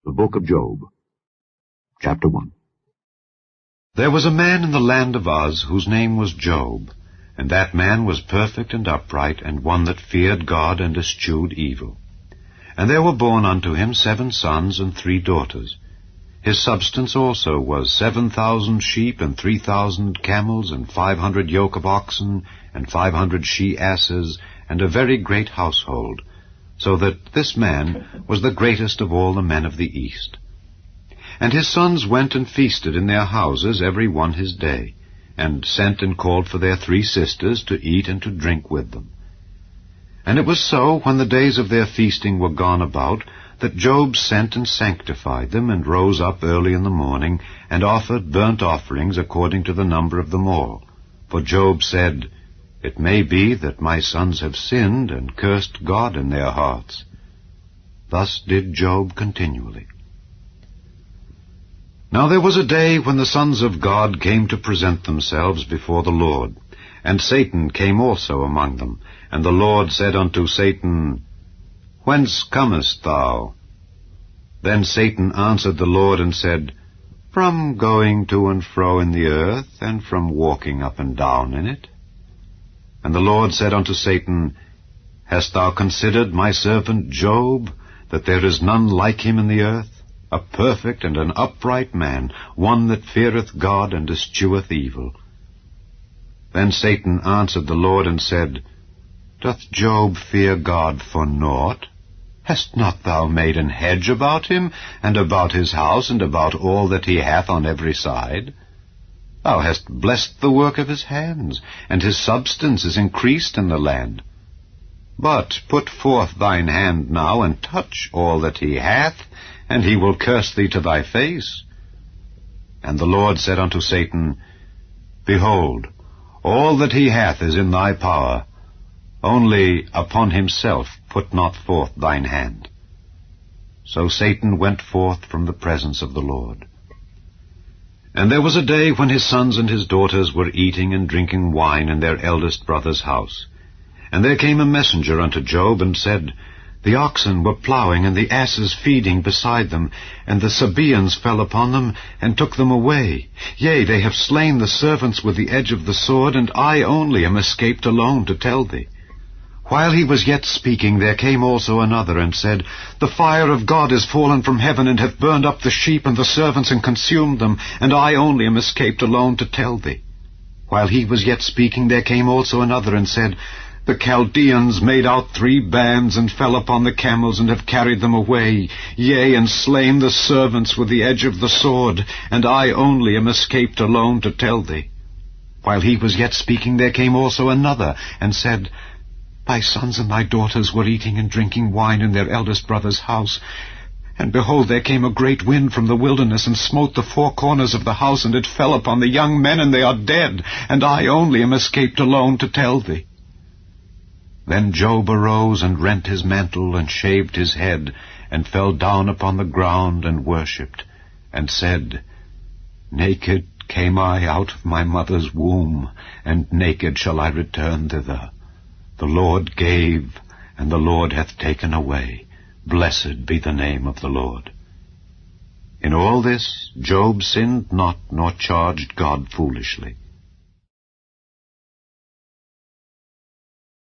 The Book of Job, Chapter 1. There was a man in the land of Uz whose name was Job, and that man was perfect and upright, and one that feared God and eschewed evil. And there were born unto him 7 sons and 3 daughters. His substance also was 7,000 sheep, and 3,000 camels, and 500 yoke of oxen, and 500 she-asses, and a very great household, so that this man was the greatest of all the men of the east. And his sons went and feasted in their houses every one his day, and sent and called for their 3 sisters to eat and to drink with them. And it was so, when the days of their feasting were gone about, that Job sent and sanctified them, and rose up early in the morning, and offered burnt offerings according to the number of them all. For Job said, It may be that my sons have sinned, and cursed God in their hearts. Thus did Job continually. Now there was a day when the sons of God came to present themselves before the Lord, and Satan came also among them. And the Lord said unto Satan, Whence comest thou? Then Satan answered the Lord and said, From going to and fro in the earth, and from walking up and down in it. And the Lord said unto Satan, Hast thou considered my servant Job, that there is none like him in the earth, a perfect and an upright man, one that feareth God and escheweth evil? Then Satan answered the Lord and said, Doth Job fear God for naught? Hast not thou made an hedge about him, and about his house, and about all that he hath on every side? Thou hast blessed the work of his hands, and his substance is increased in the land. But put forth thine hand now, and touch all that he hath, and he will curse thee to thy face. And the Lord said unto Satan, Behold, all that he hath is in thy power, only upon himself put not forth thine hand. So Satan went forth from the presence of the Lord. And there was a day when his sons and his daughters were eating and drinking wine in their eldest brother's house. And there came a messenger unto Job, and said, The oxen were plowing, and the asses feeding beside them, and the Sabaeans fell upon them, and took them away. Yea, they have slain the servants with the edge of the sword, and I only am escaped alone to tell thee. While he was yet speaking, there came also another, and said, The fire of God is fallen from heaven, and hath burned up the sheep and the servants, and consumed them, and I only am escaped alone to tell thee. While he was yet speaking, there came also another, and said, The Chaldeans made out 3 bands, and fell upon the camels, and have carried them away, yea, and slain the servants with the edge of the sword, and I only am escaped alone to tell thee. While he was yet speaking, there came also another, and said, Thy sons and thy daughters were eating and drinking wine in their eldest brother's house. And behold, there came a great wind from the wilderness, and smote the 4 corners of the house, and it fell upon the young men, and they are dead, and I only am escaped alone to tell thee. Then Job arose, and rent his mantle, and shaved his head, and fell down upon the ground, and worshipped, and said, Naked came I out of my mother's womb, and naked shall I return thither. The Lord gave, and the Lord hath taken away. Blessed be the name of the Lord. In all this Job sinned not, nor charged God foolishly.